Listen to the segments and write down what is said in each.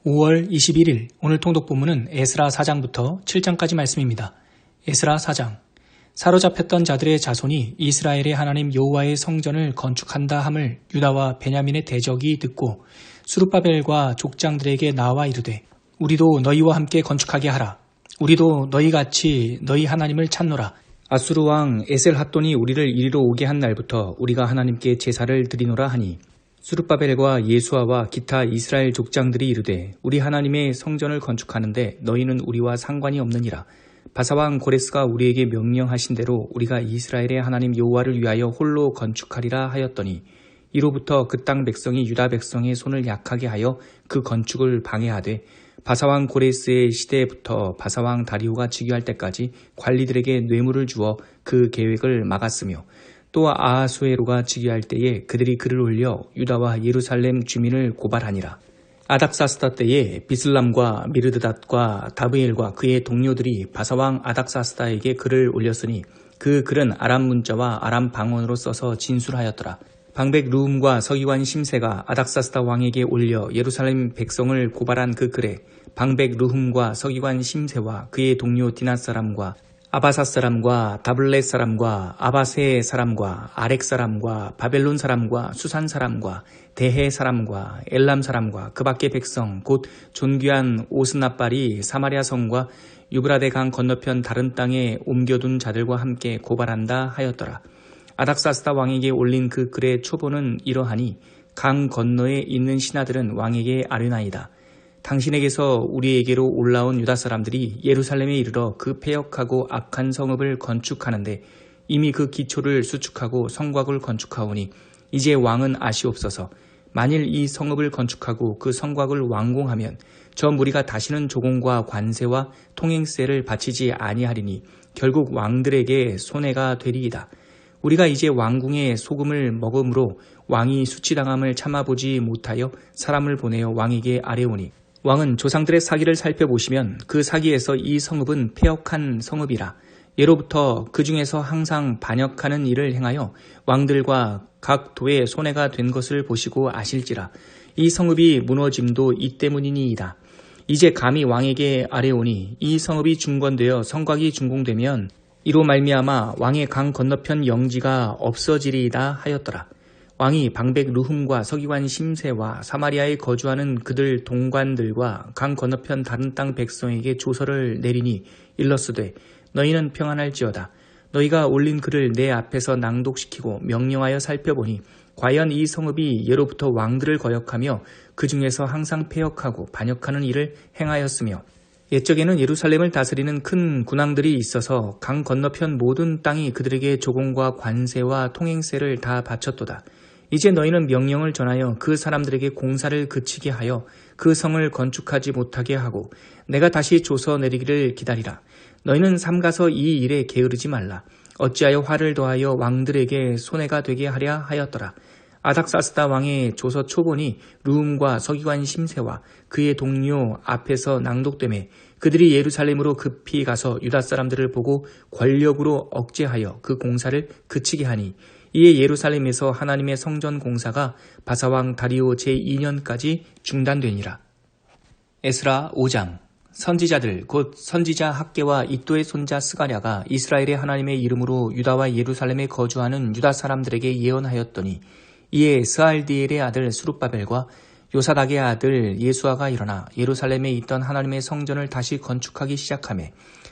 5월 21일 오늘 통독본문은 에스라 4장부터 7장까지 말씀입니다. 에스라 4장. 사로잡혔던 자들의 자손이 이스라엘의 하나님 여호와의 성전을 건축한다 함을 유다와 베냐민의 대적이 듣고 스룹바벨과 족장들에게 나와 이르되 우리도 너희와 함께 건축하게 하라. 우리도 너희같이 너희 하나님을 찾노라. 아수르 왕 에셀핫돈이 우리를 이리로 오게 한 날부터 우리가 하나님께 제사를 드리노라 하니 스룹바벨과 예수아와 기타 이스라엘 족장들이 이르되 우리 하나님의 성전을 건축하는데 너희는 우리와 상관이 없느니라. 바사왕 고레스가 우리에게 명령하신 대로 우리가 이스라엘의 하나님 여호와를 위하여 홀로 건축하리라 하였더니 이로부터 그 땅 백성이 유다 백성의 손을 약하게 하여 그 건축을 방해하되 바사왕 고레스의 시대부터 바사왕 다리오가 즉위할 때까지 관리들에게 뇌물을 주어 그 계획을 막았으며 또 아하수에로가 즉위할 때에 그들이 글을 올려 유다와 예루살렘 주민을 고발하니라. 아닥사스다 때에 비슬람과 미르드닷과 다브엘과 그의 동료들이 바사왕 아닥사스다에게 글을 올렸으니 그 글은 아람 문자와 아람 방언으로 써서 진술하였더라. 방백 루움과 서기관 심세가 아닥사스다 왕에게 올려 예루살렘 백성을 고발한 그 글에 방백 루움과 서기관 심세와 그의 동료 디낫 사람과 아바사 사람과 다블렛 사람과 아바세 사람과 아렉 사람과 바벨론 사람과 수산 사람과 대해 사람과 엘람 사람과 그 밖의 백성 곧 존귀한 오스나빨이 사마리아 성과 유브라데 강 건너편 다른 땅에 옮겨둔 자들과 함께 고발한다 하였더라. 아닥사스다 왕에게 올린 그 글의 초본은 이러하니 강 건너에 있는 신하들은 왕에게 아뢰나이다. 당신에게서 우리에게로 올라온 유다 사람들이 예루살렘에 이르러 그 패역하고 악한 성읍을 건축하는데 이미 그 기초를 수축하고 성곽을 건축하오니 이제 왕은 아시옵소서. 만일 이 성읍을 건축하고 그 성곽을 완공하면 저 무리가 다시는 조공과 관세와 통행세를 바치지 아니하리니 결국 왕들에게 손해가 되리이다. 우리가 이제 왕궁의 소금을 먹음으로 왕이 수치당함을 참아보지 못하여 사람을 보내어 왕에게 아뢰오니 왕은 조상들의 사기를 살펴보시면 그 사기에서 이 성읍은 패역한 성읍이라. 예로부터 그 중에서 항상 반역하는 일을 행하여 왕들과 각 도에 손해가 된 것을 보시고 아실지라. 이 성읍이 무너짐도 이 때문이니이다. 이제 감히 왕에게 아뢰오니 이 성읍이 중건되어 성곽이 준공되면 이로 말미암아 왕의 강 건너편 영지가 없어지리이다 하였더라. 왕이 방백 루훔과 서기관 심세와 사마리아에 거주하는 그들 동관들과 강 건너편 다른 땅 백성에게 조서를 내리니 일러스되 너희는 평안할지어다. 너희가 올린 글을 내 앞에서 낭독시키고 명령하여 살펴보니 과연 이 성읍이 예로부터 왕들을 거역하며 그 중에서 항상 패역하고 반역하는 일을 행하였으며 옛적에는 예루살렘을 다스리는 큰 군왕들이 있어서 강 건너편 모든 땅이 그들에게 조공과 관세와 통행세를 다 바쳤도다. 이제 너희는 명령을 전하여 그 사람들에게 공사를 그치게 하여 그 성을 건축하지 못하게 하고 내가 다시 조서 내리기를 기다리라. 너희는 삼가서 이 일에 게으르지 말라. 어찌하여 화를 더하여 왕들에게 손해가 되게 하랴 하였더라. 아닥사스다 왕의 조서 초본이 루움과 서기관 심세와 그의 동료 앞에서 낭독되매 그들이 예루살렘으로 급히 가서 유다 사람들을 보고 권력으로 억제하여 그 공사를 그치게 하니 이에 예루살렘에서 하나님의 성전 공사가 바사왕 다리오 제2년까지 중단되니라. 에스라 5장. 선지자들 곧 선지자 학개와 이도의 손자 스가랴가 이스라엘의 하나님의 이름으로 유다와 예루살렘에 거주하는 유다 사람들에게 예언하였더니 이에 스알디엘의 아들 스룹바벨과 요사닥의 아들 예수아가 일어나 예루살렘에 있던 하나님의 성전을 다시 건축하기 시작하며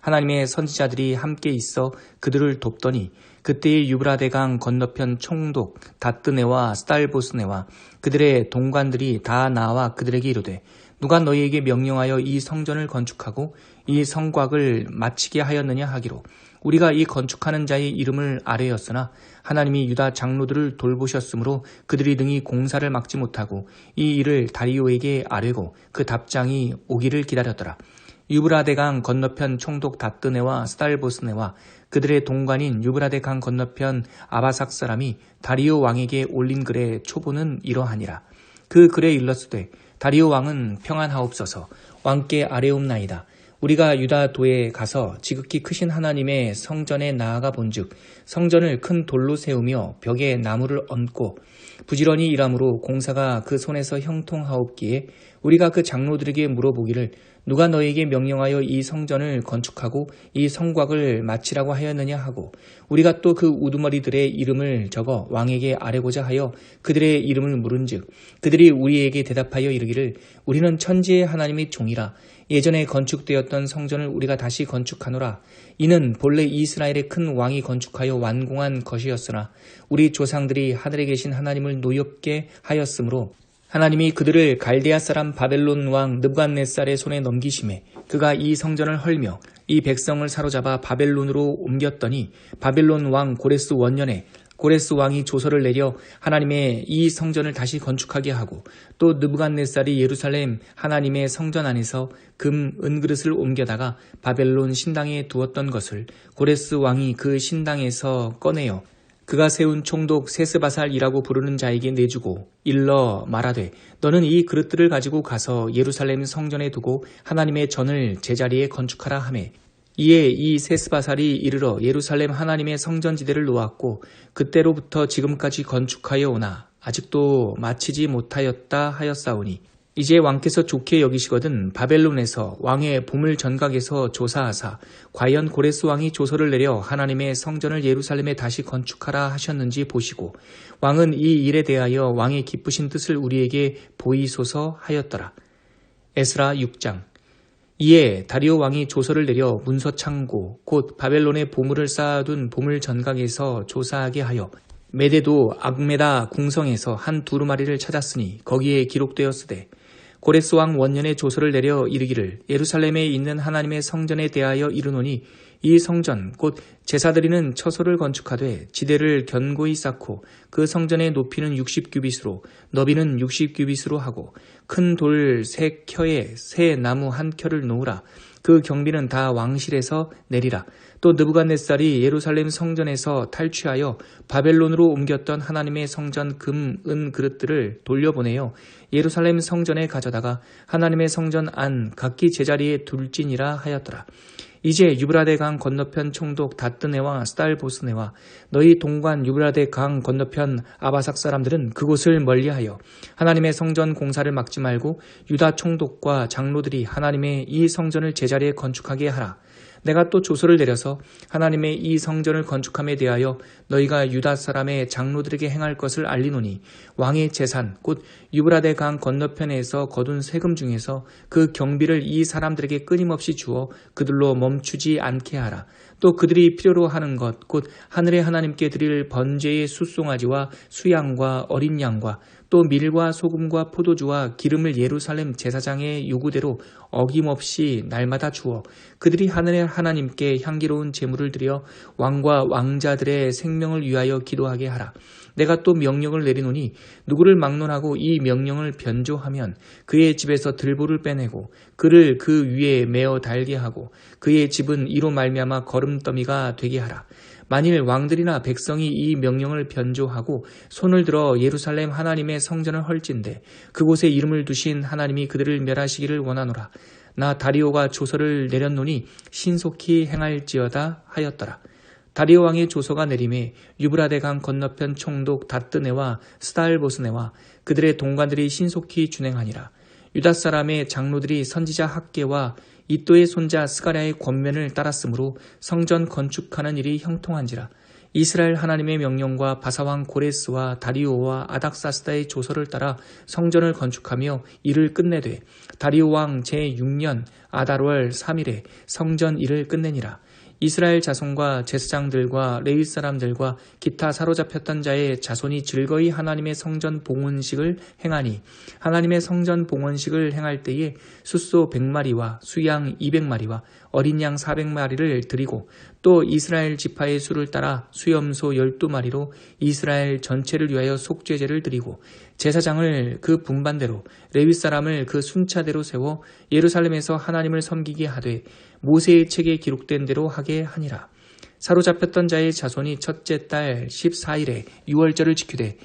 하나님의 선지자들이 함께 있어 그들을 돕더니 그때의 유브라데 강 건너편 총독 다뜨네와 스달보스네와 그들의 동관들이 다 나와 그들에게 이르되 누가 너희에게 명령하여 이 성전을 건축하고 이 성곽을 마치게 하였느냐 하기로 우리가 이 건축하는 자의 이름을 아뢰었으나 하나님이 유다 장로들을 돌보셨으므로 그들이 능히 공사를 막지 못하고 이 일을 다리오에게 아뢰고 그 답장이 오기를 기다렸더라. 유브라데 강 건너편 총독 다뜨네와 스달보스네와 그들의 동관인 유브라데 강 건너편 아바삭 사람이 다리오 왕에게 올린 글의 초본은 이러하니라. 그 글에 일렀으되 다리오 왕은 평안하옵소서. 왕께 아뢰옵나이다. 우리가 유다도에 가서 지극히 크신 하나님의 성전에 나아가 본즉 성전을 큰 돌로 세우며 벽에 나무를 얹고 부지런히 일함으로 공사가 그 손에서 형통하옵기에 우리가 그 장로들에게 물어보기를 누가 너희에게 명령하여 이 성전을 건축하고 이 성곽을 마치라고 하였느냐 하고 우리가 또 그 우두머리들의 이름을 적어 왕에게 아뢰고자 하여 그들의 이름을 물은즉 그들이 우리에게 대답하여 이르기를 우리는 천지의 하나님의 종이라 예전에 건축되었던 성전을 우리가 다시 건축하노라. 이는 본래 이스라엘의 큰 왕이 건축하여 완공한 것이었으나 우리 조상들이 하늘에 계신 하나님을 노엽게 하였으므로 하나님이 그들을 갈대아 사람 바벨론 왕 느부갓네살의 손에 넘기심에 그가 이 성전을 헐며 이 백성을 사로잡아 바벨론으로 옮겼더니 바벨론 왕 고레스 원년에 고레스 왕이 조서를 내려 하나님의 이 성전을 다시 건축하게 하고 또 느부갓네살이 예루살렘 하나님의 성전 안에서 금, 은그릇을 옮겨다가 바벨론 신당에 두었던 것을 고레스 왕이 그 신당에서 꺼내어 그가 세운 총독 세스바살이라고 부르는 자에게 내주고 일러 말하되 너는 이 그릇들을 가지고 가서 예루살렘 성전에 두고 하나님의 전을 제자리에 건축하라 하매 이에 이 세스바살이 이르러 예루살렘 하나님의 성전지대를 놓았고 그때로부터 지금까지 건축하여 오나 아직도 마치지 못하였다 하였사오니 이제 왕께서 좋게 여기시거든 바벨론에서 왕의 보물 전각에서 조사하사 과연 고레스 왕이 조서를 내려 하나님의 성전을 예루살렘에 다시 건축하라 하셨는지 보시고 왕은 이 일에 대하여 왕의 기쁘신 뜻을 우리에게 보이소서 하였더라. 에스라 6장. 이에 다리오 왕이 조서를 내려 문서 창고 곧 바벨론에 보물을 쌓아둔 보물 전각에서 조사하게 하여 메데도 악메다 궁성에서 한 두루마리를 찾았으니 거기에 기록되었으되 고레스 왕 원년에 조서를 내려 이르기를 예루살렘에 있는 하나님의 성전에 대하여 이르노니 이 성전 곧 제사드리는 처소를 건축하되 지대를 견고히 쌓고 그 성전의 높이는 60규빗으로 너비는 60규빗으로 하고 큰 돌 3켜에 새 나무 1켜를 놓으라. 그 경비는 다 왕실에서 내리라. 또 느부갓네살이 예루살렘 성전에서 탈취하여 바벨론으로 옮겼던 하나님의 성전 금, 은 그릇들을 돌려보내어 예루살렘 성전에 가져다가 하나님의 성전 안 각기 제자리에 둘지니라 하였더라. 이제 유브라데 강 건너편 총독 다뜨네와 스달보스네와 너희 동관 유브라데 강 건너편 아바삭 사람들은 그곳을 멀리하여 하나님의 성전 공사를 막지 말고 유다 총독과 장로들이 하나님의 이 성전을 제자리에 건축하게 하라. 내가 또 조서를 내려서 하나님의 이 성전을 건축함에 대하여 너희가 유다 사람의 장로들에게 행할 것을 알리노니 왕의 재산 곧 유브라데 강 건너편에서 거둔 세금 중에서 그 경비를 이 사람들에게 끊임없이 주어 그들로 멈추지 않게 하라. 또 그들이 필요로 하는 것 곧 하늘의 하나님께 드릴 번제의 숫송아지와 수양과 어린 양과 또 밀과 소금과 포도주와 기름을 예루살렘 제사장의 요구대로 어김없이 날마다 주어 그들이 하늘의 하나님께 향기로운 제물을 드려 왕과 왕자들의 생명을 위하여 기도하게 하라. 내가 또 명령을 내리노니 누구를 막론하고 이 명령을 변조하면 그의 집에서 들보를 빼내고 그를 그 위에 메어 달게 하고 그의 집은 이로 말미암아 거름더미가 되게 하라. 만일 왕들이나 백성이 이 명령을 변조하고 손을 들어 예루살렘 하나님의 성전을 헐진대 그곳에 이름을 두신 하나님이 그들을 멸하시기를 원하노라. 나 다리오가 조서를 내렸노니 신속히 행할지어다 하였더라. 다리오 왕의 조서가 내림에 유브라데 강 건너편 총독 다뜨네와 스달보스네와 그들의 동관들이 신속히 준행하니라. 유다 사람의 장로들이 선지자 학계와 이또의 손자 스가랴의 권면을 따랐으므로 성전 건축하는 일이 형통한지라. 이스라엘 하나님의 명령과 바사왕 고레스와 다리오와 아닥사스다의 조서를 따라 성전을 건축하며 일을 끝내되 다리오 왕 제6년 아달월 3일에 성전 일을 끝내니라. 이스라엘 자손과 제사장들과 레위 사람들과 기타 사로잡혔던 자의 자손이 즐거이 하나님의 성전 봉헌식을 행하니 하나님의 성전 봉헌식을 행할 때에 숫소 100마리와 수양 200마리와 어린 양 400마리를 드리고 또 이스라엘 지파의 수를 따라 수염소 12마리로 이스라엘 전체를 위하여 속죄제를 드리고 제사장을 그 분반대로 레위 사람을 그 순차대로 세워 예루살렘에서 하나님을 섬기게 하되 모세의 책에 기록된 대로 하게 하니라. 사로잡혔던 자의 자손이 첫째 달 14일에 유월절을 지키되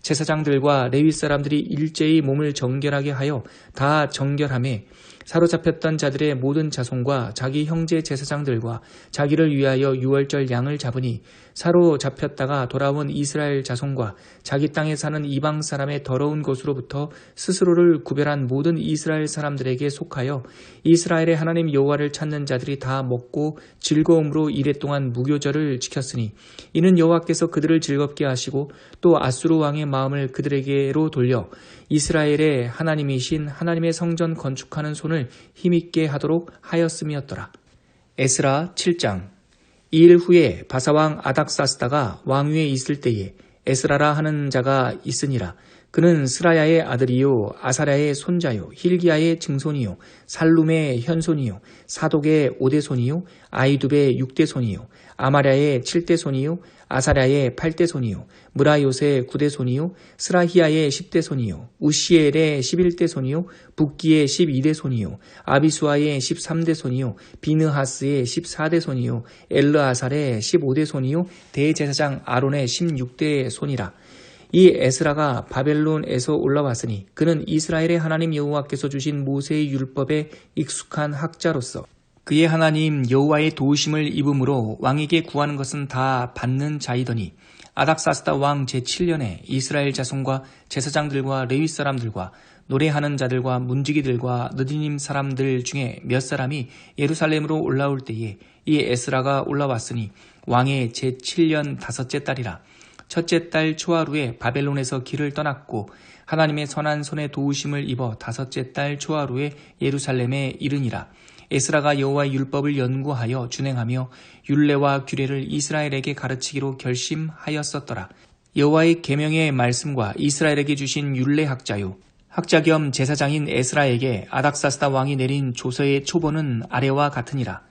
제사장들과 레위 사람들이 일제히 몸을 정결하게 하여 다 정결하매 사로잡혔던 자들의 모든 자손과 자기 형제 제사장들과 자기를 위하여 유월절 양을 잡으니 사로잡혔다가 돌아온 이스라엘 자손과 자기 땅에 사는 이방 사람의 더러운 것으로부터 스스로를 구별한 모든 이스라엘 사람들에게 속하여 이스라엘의 하나님 여호와를 찾는 자들이 다 먹고 즐거움으로 이랫동안 무교절을 지켰으니 이는 여호와께서 그들을 즐겁게 하시고 또 아수르 왕의 마음을 그들에게로 돌려 이스라엘의 하나님이신 하나님의 성전 건축하는 손을 힘있게 하도록 하였음이었더라. 에스라 7장. 이 일 후에 바사왕 아닥사스다가 왕위에 있을 때에 에스라라 하는 자가 있으니라. 그는 스라야의 아들이요 아사랴의 손자요 힐기야의 증손이요 살룸의 현손이요 사독의 5대손이요 아이두베의 6대손이요 아마랴의 7대손이요 아사랴의 8대손이요 무라요세의 9대손이요 스라히야의 10대손이요 우시엘의 11대손이요 붓기의 12대손이요 아비수아의 13대손이요 비느하스의 14대손이요 엘르아살의 15대손이요 대제사장 아론의 16대손이라. 이 에스라가 바벨론에서 올라왔으니 그는 이스라엘의 하나님 여호와께서 주신 모세의 율법에 익숙한 학자로서 그의 하나님 여호와의 도우심을 입음으로 왕에게 구하는 것은 다 받는 자이더니 아닥사스다 왕 제7년에 이스라엘 자손과 제사장들과 레위 사람들과 노래하는 자들과 문지기들과 느디님 사람들 중에 몇 사람이 예루살렘으로 올라올 때에 이 에스라가 올라왔으니 왕의 제7년 5째 달이라. 첫째 달 초하루에 바벨론에서 길을 떠났고 하나님의 선한 손에 도우심을 입어 5째 달 초하루에 예루살렘에 이르니라. 에스라가 여호와의 율법을 연구하여 준행하며 율례와 규례를 이스라엘에게 가르치기로 결심하였었더라. 여호와의 계명의 말씀과 이스라엘에게 주신 율례학자요 학자 겸 제사장인 에스라에게 아닥사스다 왕이 내린 조서의 초본은 아래와 같으니라.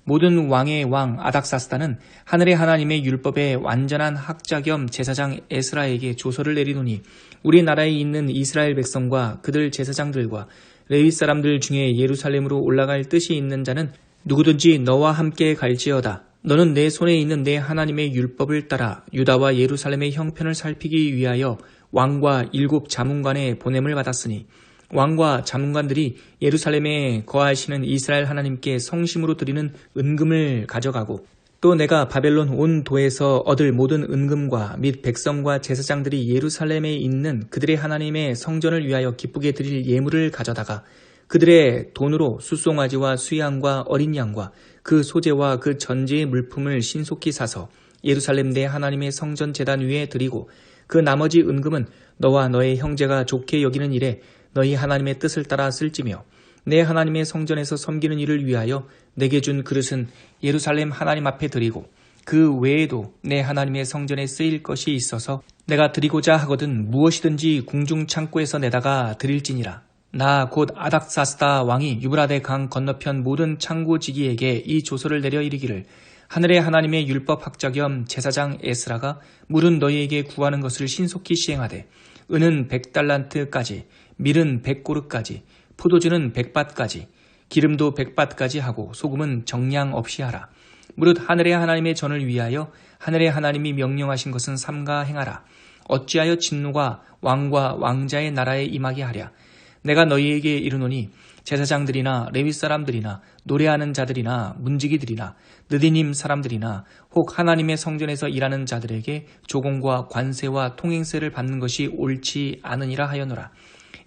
모든 왕의 왕 아닥사스다는 하늘의 하나님의 율법의 완전한 학자 겸 제사장 에스라에게 조서를 내리노니 우리나라에 있는 이스라엘 백성과 그들 제사장들과 레위 사람들 중에 예루살렘으로 올라갈 뜻이 있는 자는 누구든지 너와 함께 갈지어다. 너는 내 손에 있는 내 하나님의 율법을 따라 유다와 예루살렘의 형편을 살피기 위하여 왕과 7 자문관의 보냄을 받았으니 왕과 자문관들이 예루살렘에 거하시는 이스라엘 하나님께 성심으로 드리는 은금을 가져가고 또 내가 바벨론 온 도에서 얻을 모든 은금과 및 백성과 제사장들이 예루살렘에 있는 그들의 하나님의 성전을 위하여 기쁘게 드릴 예물을 가져다가 그들의 돈으로 숫송아지와 수양과 어린 양과 그 소재와 그 전제의 물품을 신속히 사서 예루살렘 내 하나님의 성전 제단 위에 드리고 그 나머지 은금은 너와 너의 형제가 좋게 여기는 일에 너희 하나님의 뜻을 따라 쓸지며 내 하나님의 성전에서 섬기는 일을 위하여 내게 준 그릇은 예루살렘 하나님 앞에 드리고 그 외에도 내 하나님의 성전에 쓰일 것이 있어서 내가 드리고자 하거든 무엇이든지 궁중 창고에서 내다가 드릴지니라. 나 곧 아닥사스다 왕이 유브라데 강 건너편 모든 창고지기에게 이 조서를 내려 이르기를 하늘의 하나님의 율법 학자 겸 제사장 에스라가 물은 너희에게 구하는 것을 신속히 시행하되 은은 100달란트까지 밀은 100고르까지 포도주는 100밭까지 기름도 100밭까지 하고 소금은 정량 없이 하라. 무릇 하늘의 하나님의 전을 위하여 하늘의 하나님이 명령하신 것은 삼가 행하라. 어찌하여 진노가 왕과 왕자의 나라에 임하게 하랴. 내가 너희에게 이르노니 제사장들이나 레위 사람들이나 노래하는 자들이나 문지기들이나 느디님 사람들이나 혹 하나님의 성전에서 일하는 자들에게 조공과 관세와 통행세를 받는 것이 옳지 않으니라 하여노라.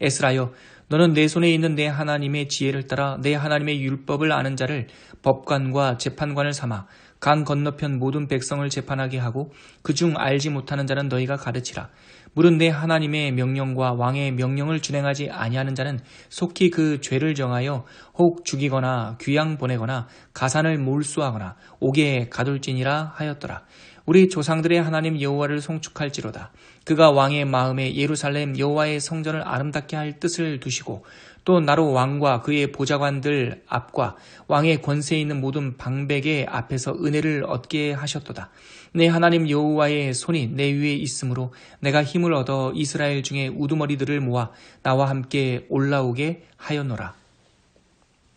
에스라여, 너는 내 손에 있는 내 하나님의 지혜를 따라 내 하나님의 율법을 아는 자를 법관과 재판관을 삼아 강 건너편 모든 백성을 재판하게 하고 그중 알지 못하는 자는 너희가 가르치라. 물은 내 하나님의 명령과 왕의 명령을 준행하지 아니하는 자는 속히 그 죄를 정하여 혹 죽이거나 귀양 보내거나 가산을 몰수하거나 옥에 가둘지니라 하였더라. 우리 조상들의 하나님 여호와를 송축할지로다. 그가 왕의 마음에 예루살렘 여호와의 성전을 아름답게 할 뜻을 두시고 또 나로 왕과 그의 보좌관들 앞과 왕의 권세에 있는 모든 방백의 앞에서 은혜를 얻게 하셨도다. 내 하나님 여호와의 손이 내 위에 있으므로 내가 힘을 얻어 이스라엘 중에 우두머리들을 모아 나와 함께 올라오게 하였노라.